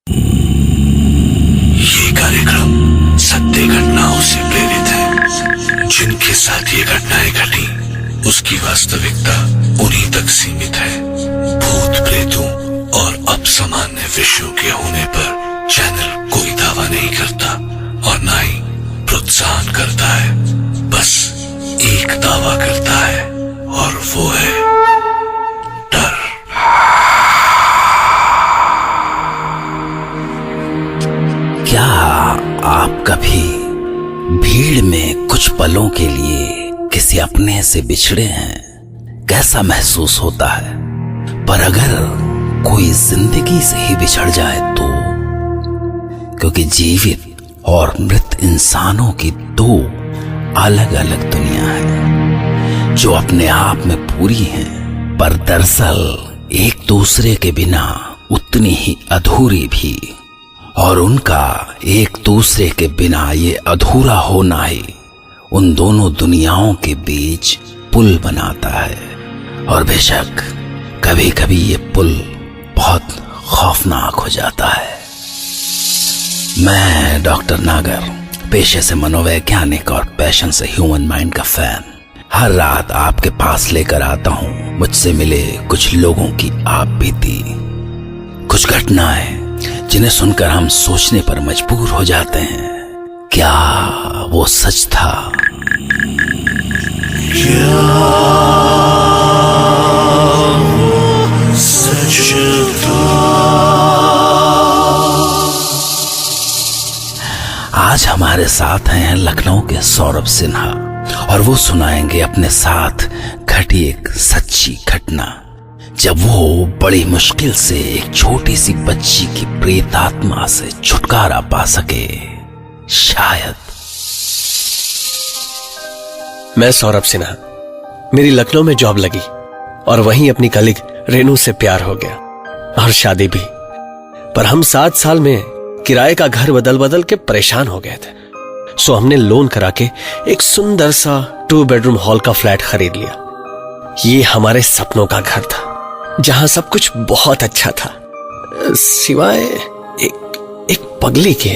ये कार्यक्रम सत्य घटनाओं से प्रेरित है। जिनके साथ ये घटनाएं घटी उसकी वास्तविकता उन्हीं तक सीमित है। भूत प्रेतों और अपसामान्य विषयों के होने पर चैनल कोई दावा नहीं करता और ना ही प्रोत्साहन करता है। बस एक दावा करता है और वो है डर। क्या आप कभी भीड़ में कुछ पलों के लिए किसी अपने से बिछड़े हैं? कैसा महसूस होता है? पर अगर कोई जिंदगी से ही बिछड़ जाए तो? क्योंकि जीवित और मृत इंसानों की दो अलग अलग दुनिया है जो अपने आप में पूरी हैं, पर दरअसल एक दूसरे के बिना उतनी ही अधूरी भी। और उनका एक दूसरे के बिना ये अधूरा होना ही उन दोनों दुनियाओं के बीच पुल बनाता है। और बेशक कभी कभी ये पुल बहुत खौफनाक हो जाता है। मैं डॉक्टर नागर, पेशे से मनोवैज्ञानिक और पैशन से ह्यूमन माइंड का फैन, हर रात आपके पास लेकर आता हूं मुझसे मिले कुछ लोगों की आप बीती, कुछ घटनाएं जिन्हें सुनकर हम सोचने पर मजबूर हो जाते हैं, क्या वो सच था? क्या वो सच था? आज हमारे साथ हैं लखनऊ के सौरभ सिन्हा और वो सुनाएंगे अपने साथ घटी एक सच्ची घटना जब वो बड़ी मुश्किल से एक छोटी सी बच्ची की प्रेत आत्मा से छुटकारा पा सके। शायद। मैं सौरभ सिन्हा, मेरी लखनऊ में जॉब लगी और वहीं अपनी कलीग रेनू से प्यार हो गया और शादी भी। पर हम 7 साल में किराए का घर बदल बदल के परेशान हो गए थे। सो हमने लोन करा के एक सुंदर सा 2 बेडरूम हॉल का फ्लैट खरीद लिया। ये हमारे सपनों का घर था जहां सब कुछ बहुत अच्छा था, सिवाय एक पगली के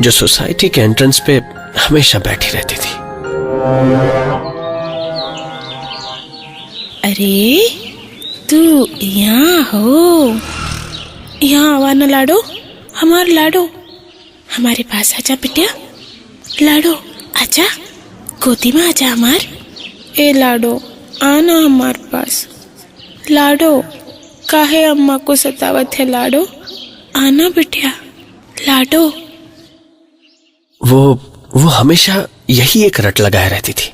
जो सोसाइटी के एंट्रेंस पे हमेशा बैठी रहती थी। अरे तू यहाँ हो, यहाँ आवा ना लाडो, हमार लाडो, हमारे पास आजा बिटिया। लाडो आजा, गोदी में आजा हमार। ए लाडो आना हमार पास। लाडो काहे अम्मा को सतावत है? लाडो आना बिटिया। लाडो वो हमेशा यही एक रट लगाए रहती थी।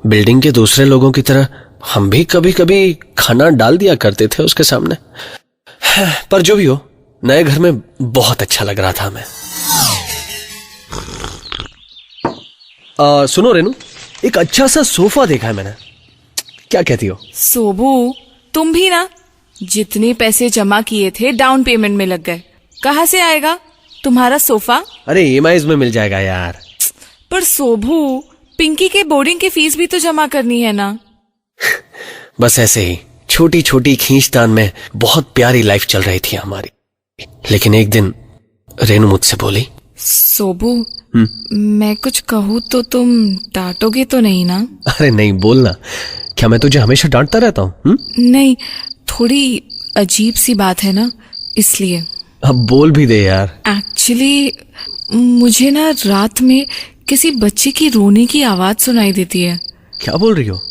बिल्डिंग के दूसरे लोगों की तरह हम भी कभी कभी खाना डाल दिया करते थे उसके सामने। पर जो भी हो, नए घर में बहुत अच्छा लग रहा था हमें। सुनो रेनू, एक अच्छा सा सोफा देखा है मैंने, क्या कहती हो? सोबू, तुम भी ना जितने पैसे जमा किए थे डाउन पेमेंट में लग गए। कहाँ से आएगा तुम्हारा सोफा? अरे EMI में मिल जाएगा यार। पर सोबू, पिंकी के बोर्डिंग की फीस भी तो जमा करनी है ना। बस ऐसे ही छोटी छोटी खींचतान में बहुत प्यारी लाइफ चल रही थी हमारी। लेकिन एक दिन रेनू मुझसे बोली, सोबू मैं कुछ कहूँ तो तुम डांटोगे तो नहीं ना? अरे नहीं, बोलना। क्या मैं तुझे हमेशा डांटता रहता हूँ? नहीं, थोड़ी अजीब सी बात है ना, इसलिए। अब बोल भी दे यार। एक्चुअली मुझे ना रात में किसी बच्चे की रोने की आवाज सुनाई देती है। क्या बोल रही हो?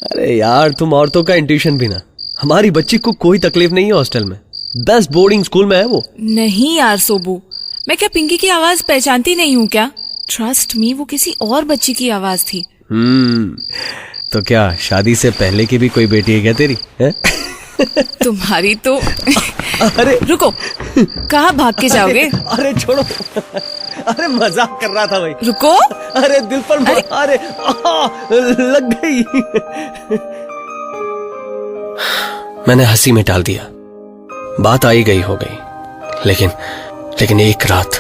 अरे यार, तुम औरतों का इंट्यूशन भी ना। हमारी बच्ची को कोई तकलीफ नहीं है हॉस्टल में, बेस्ट बोर्डिंग स्कूल में है वो। नहीं यार सोबू, मैं क्या पिंकी की आवाज पहचानती नहीं हूँ क्या? ट्रस्ट मी, वो किसी और बच्ची की आवाज थी। तो क्या शादी से पहले की भी कोई बेटी है क्या तेरी? है? तुम्हारी तो। अरे रुको, कहाँ भाग के जाओगे? अरे छोड़ो, अरे मजाक कर रहा था भाई। रुको। अरे दिल पर अरे लग गई। मैंने हंसी में टाल दिया, बात आई गई हो गई। लेकिन एक रात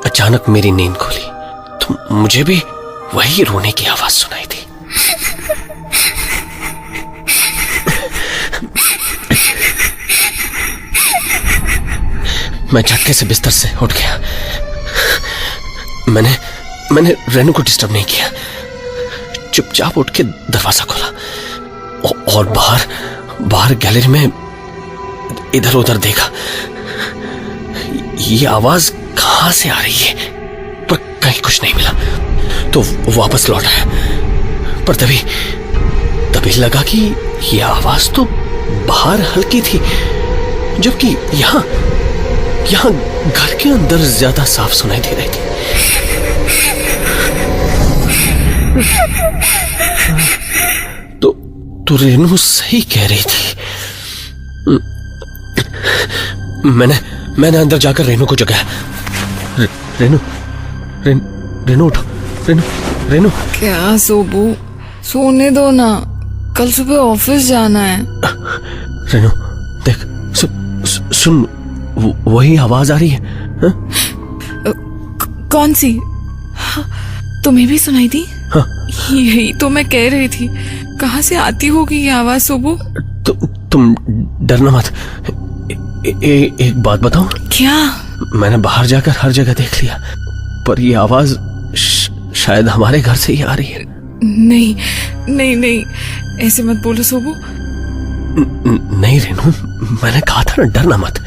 अचानक मेरी नींद खुली तो मुझे भी वही रोने की आवाज सुनाई थी। मैं झटके से बिस्तर से उठ गया। मैंने रेनू को डिस्टर्ब नहीं किया, चुपचाप उठ के दरवाजा खोला और बाहर गैलरी में इधर उधर देखा। ये आवाज कहां से आ रही है, पर कहीं कुछ नहीं मिला, तो वापस लौट आया। पर तभी लगा कि ये आवाज तो बाहर हल्की थी, जबकि यहाँ घर के अंदर ज्यादा साफ सुनाई दे रही थी। तो रेनू सही कह रही थी। मैंने अंदर जाकर रेनू को जगाया। रेनू उठो, रेनू। क्या सोबू, सोने दो ना, कल सुबह ऑफिस जाना है। रेनू देख, सुन, वही आवाज आ रही है। हा? कौन सी? तुम्हें भी सुनाई दी? हाँ। यही तो मैं कह रही थी, कहाँ से आती होगी ये आवाज सोबू? तुम डरना मत। एक बात बताऊं? क्या? मैंने बाहर जाकर हर जगह देख लिया, पर ये आवाज शायद हमारे घर से ही आ रही है। नहीं, ऐसे मत बोलो सोबू। नहीं रेनू, मैंने कहा था ना, डरना मत।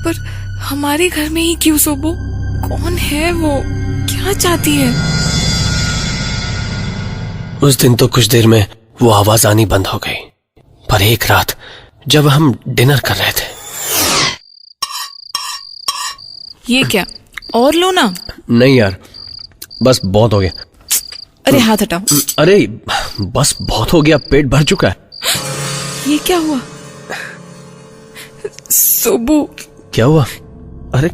पर हमारे घर में ही क्यों सोबू? कौन है वो? क्या चाहती है? उस दिन तो कुछ देर में वो आवाज आनी बंद हो गई, पर एक रात जब हम डिनर कर रहे थे। ये क्या, और लो ना। नहीं यार, बस बहुत हो गया। अरे हाथ हटाओ। अरे बस बहुत हो गया, पेट भर चुका है। ये क्या हुआ सोबू? क्या हुआ? अरे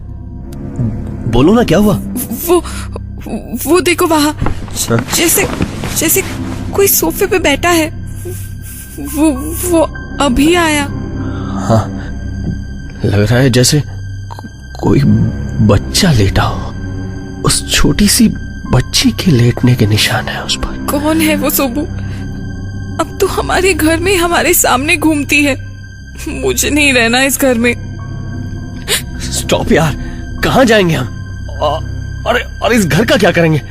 बोलो ना, क्या हुआ? वो देखो वहां, जैसे कोई सोफे पे बैठा है। वो अभी आया। हाँ, लग रहा है जैसे कोई बच्चा लेटा हो। उस छोटी सी बच्ची के लेटने के निशान है उस पर। कौन है वो सोबू? अब तो हमारे घर में हमारे सामने घूमती है। मुझे नहीं रहना इस घर में। स्टॉप यार, कहाँ जाएंगे हम? अरे इस घर का क्या करेंगे?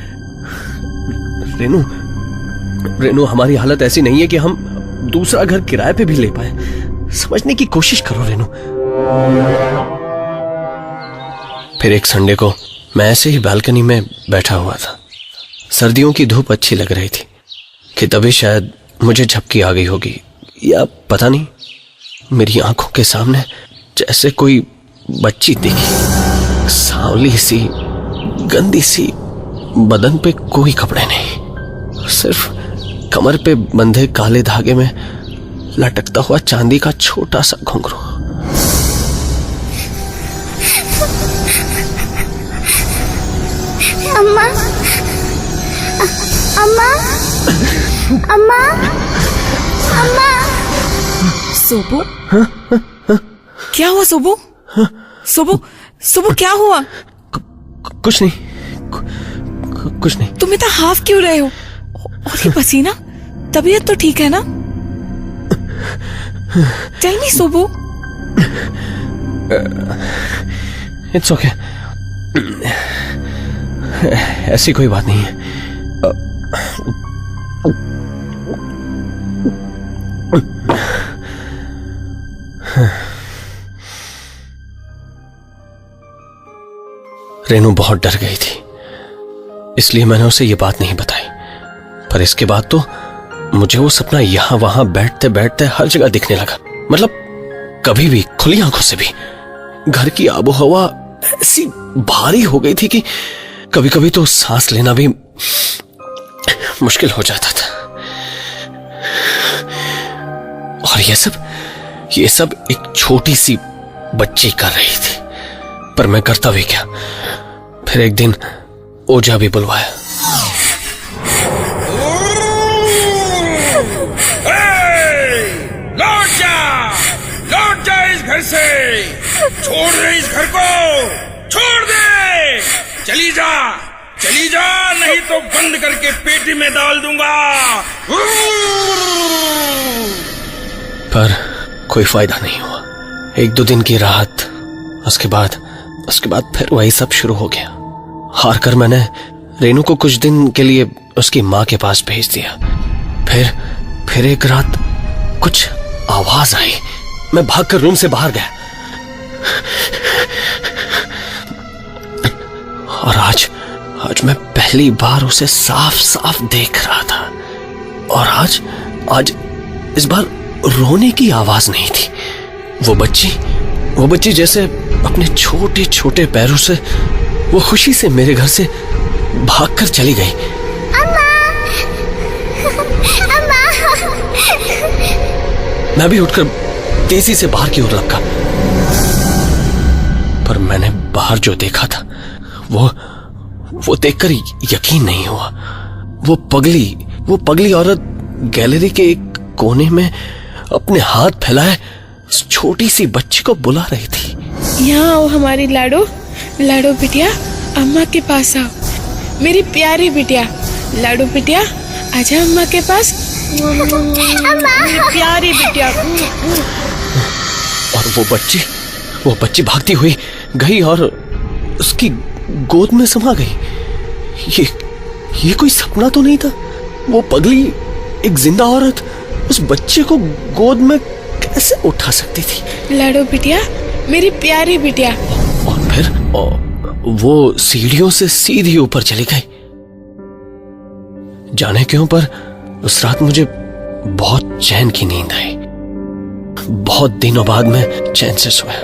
रेनू, हमारी हालत ऐसी नहीं है कि हम दूसरा घर किराए पे भी ले पाए। समझने की कोशिश करो रेनू। फिर एक संडे को मैं ऐसे ही बालकनी में बैठा हुआ था। सर्दियों की धूप अच्छी लग रही थी कि तभी शायद मुझे झपकी आ गई होगी, या पता नहीं, मेरी आंखों के सामने जैसे कोई बच्ची दिखी। सांवली सी, गंदी सी, बदन पे कोई कपड़े नहीं, सिर्फ कमर पे बंधे काले धागे में लटकता हुआ चांदी का छोटा सा घुंघरू। अम्मा, अम्मा, अम्मा, अम्मा। सोबू, क्या हुआ सोबू? सोबू क्या हुआ? कुछ नहीं, कुछ नहीं। तुम इतना हाफ क्यों रहे हो? और ये पसीना, तबीयत तो ठीक है ना? टेल मी सोबू। इट्स ओके, ऐसी कोई बात नहीं है। रेनू बहुत डर गई थी, इसलिए मैंने उसे ये बात नहीं बताई। पर इसके बाद तो मुझे वो सपना यहां वहां बैठते बैठते हर जगह दिखने लगा। मतलब कभी भी, खुली आंखों से भी। घर की आबो हवा ऐसी भारी हो गई थी कि कभी कभी तो सांस लेना भी मुश्किल हो जाता था। और ये सब एक छोटी सी बच्ची कर रही थी। पर मैं करता भी क्या। फिर एक दिन ओझा भी बुलवाया। लौट जा इस घर से। छोड़ दे इस घर को, छोड़ दे। चली जा, नहीं तो बंद करके पेटी में डाल दूंगा। पर कोई फायदा नहीं हुआ। एक दो दिन की राहत, उसके बाद उसके बाद फिर वही सब शुरू हो गया। हार कर मैंने रेनू को कुछ दिन के लिए उसकी माँ के पास भेज दिया। फिर एक रात कुछ आवाज आई। मैं भागकर रूम से बाहर गया और आज मैं पहली बार उसे साफ साफ देख रहा था। और आज इस बार रोने की आवाज नहीं थी। वो बच्ची जैसे अपने छोटे छोटे पैरों से वो खुशी से मेरे घर से भागकर चली गई। मैं भी उठकर तेजी से बाहर की ओर लपका, पर मैंने बाहर जो देखा था वो देखकर यकीन नहीं हुआ। वो पगली औरत गैलरी के एक कोने में अपने हाथ फैलाए उस छोटी सी बच्ची को बुला रही थी। यहाँ आओ हमारी लाडो बिटिया, अम्मा के पास आओ। मेरी प्यारी बिटिया, लाडो बिटिया, आजा अम्मा के पास। मेरी प्यारी बिटिया। और वो बच्ची भागती हुई गई और उसकी गोद में समा गई। ये कोई सपना तो नहीं था। वो पगली एक जिंदा औरत उस बच्चे को गोद में कैसे उठा सकती थी? लाडो बिटिया, मेरी प्यारी बिटिया। और फिर वो सीढ़ियों से सीधी ऊपर चली गई। जाने क्यों, पर उस रात मुझे बहुत चैन की नींद आई। बहुत दिनों बाद मैं चैन से सोया,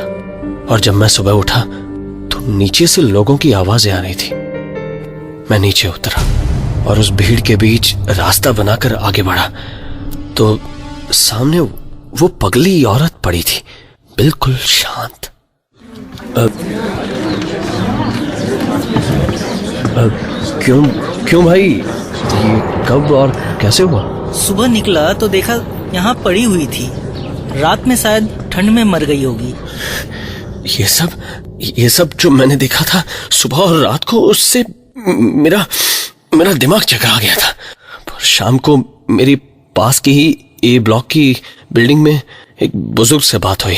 और जब मैं सुबह उठा तो नीचे से लोगों की आवाजें आ रही थी। मैं नीचे उतरा और उस भीड़ के बीच रास्ता बनाकर आगे बढ़ा तो सामने वो पगली औरत पड़ी थी, बिल्कुल शांत। क्यों भाई, ये कब और कैसे हुआ? सुबह निकला तो देखा यहाँ पड़ी हुई थी। रात में शायद ठंड में मर गई होगी। ये सब जो मैंने देखा था सुबह और रात को, उससे मेरा दिमाग चकरा गया था। पर शाम को मेरी पास की ही ए ब्लॉक की बिल्डिंग में एक बुजुर्ग से बात हुई।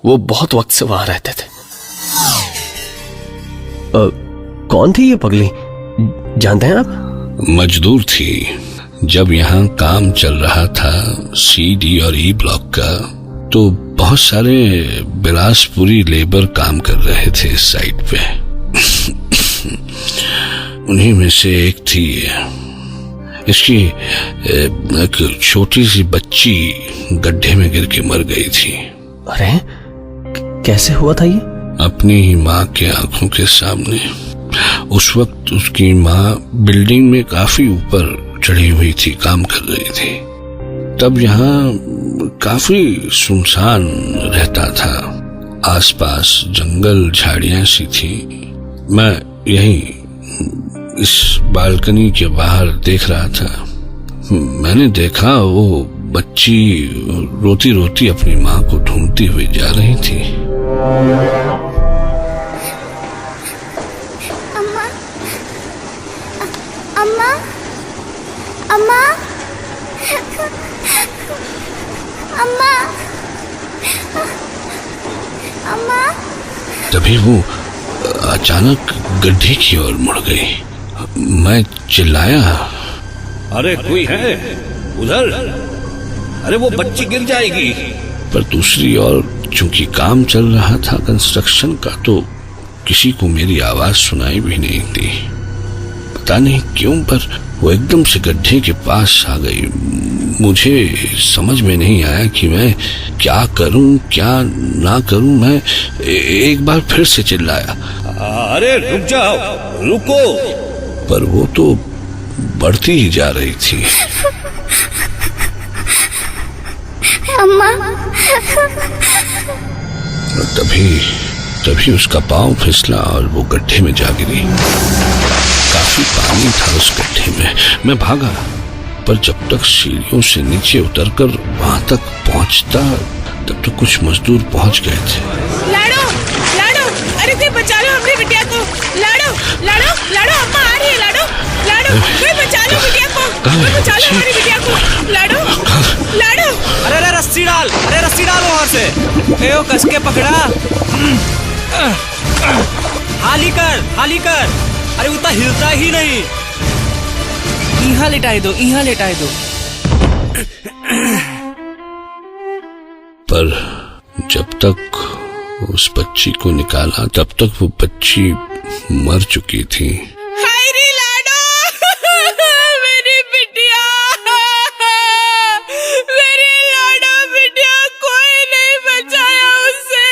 वो बहुत वक्त से वहां रहते थे। कौन थी ये पगली, जानते हैं आप? मजदूर थी। जब यहाँ काम चल रहा था CD और E ब्लॉक का, तो बहुत सारे बिलासपुरी लेबर काम कर रहे थे इस साइट पे। उन्हीं में से एक थी। इसकी एक छोटी सी बच्ची गड्ढे में गिर के मर गई थी। अरे कैसे हुआ था ये? अपनी ही माँ के आंखों के सामने। उस वक्त उसकी माँ बिल्डिंग में काफी ऊपर चढ़ी हुई थी, काम कर रही थी। तब यहाँ काफी सुनसान रहता था। आसपास जंगल झाड़ियां सी थी। मैं यहीं इस बालकनी के बाहर देख रहा था। मैंने देखा वो बच्ची रोती रोती अपनी माँ को ढूंढती हुई जा रही थी। अम्मा, अम्मा, अम्मा, अम्मा, अम्मा। तभी वो अचानक गड्ढे की ओर मुड़ गई। मैं चिल्लाया, अरे कोई है उधर? अरे वो बच्ची गिर जाएगी। पर दूसरी ओर चूंकि काम चल रहा था कंस्ट्रक्शन का, तो किसी को मेरी आवाज सुनाई भी नहीं दी। पता नहीं क्यों, पर वो एकदम से गड्ढे के पास आ गई। मुझे समझ में नहीं आया कि मैं क्या करूं क्या ना करूं। मैं एक बार फिर से चिल्लाया, अरे रुक जाओ, रुको। पर वो तो बढ़ती ही जा रही थी। अम्मा। तभी उसका पांव फिसला और वो गड्ढे में जा गिरी। काफी पानी था उस गड्ढे में। मैं भागा, पर जब तक सीढ़ियों से नीचे उतरकर वहां तक पहुंचता, तब तक कुछ मजदूर पहुंच गए थे। लाडो, लाडो, अरे कोई बचा लो अपनी बिटिया को। लाडो, लाडो, लाडो, अम्मा आ रही है। लाडो, लाडो, कोई बचा लो बिटिया को। कोई बचा लो हमारी बिटिया को। लाडो, लाडो। अरे रस्सी डाल, वहां से। कस के पकड़ा। हाली कर। अरे उतना हिलता ही नहीं। यहाँ लेटाए दो। पर जब तक उस बच्ची को निकाला तब तक वो बच्ची मर चुकी थी। हाय रे लाडो, मेरी बिटिया, मेरी लाडो बिटिया, कोई नहीं बचाया उससे।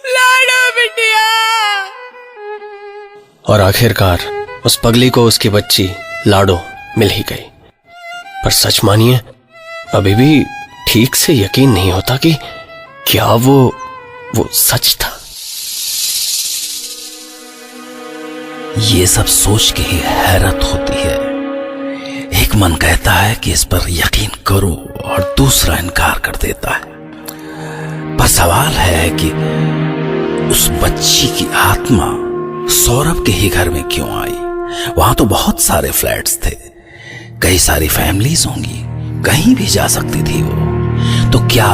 लाडो बिटिया। और आखिरकार उस पगली को उसकी बच्ची लाडो मिल ही गई। पर सच मानिए, अभी भी ठीक से यकीन नहीं होता कि क्या वो सच था। ये सब सोच के ही हैरत होती है। एक मन कहता है कि इस पर यकीन करो और दूसरा इनकार कर देता है। पर सवाल है कि उस बच्ची की आत्मा सौरभ के ही घर में क्यों आई? वहां तो बहुत सारे फ्लैट्स थे, कई सारी फैमिलीज होंगी, कहीं भी जा सकती थी वो। तो क्या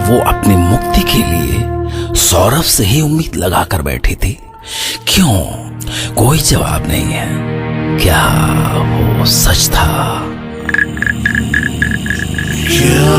वो अपनी मुक्ति के लिए सौरभ से ही उम्मीद लगाकर बैठी थी? क्यों? कोई जवाब नहीं है। क्या वो सच था? क्या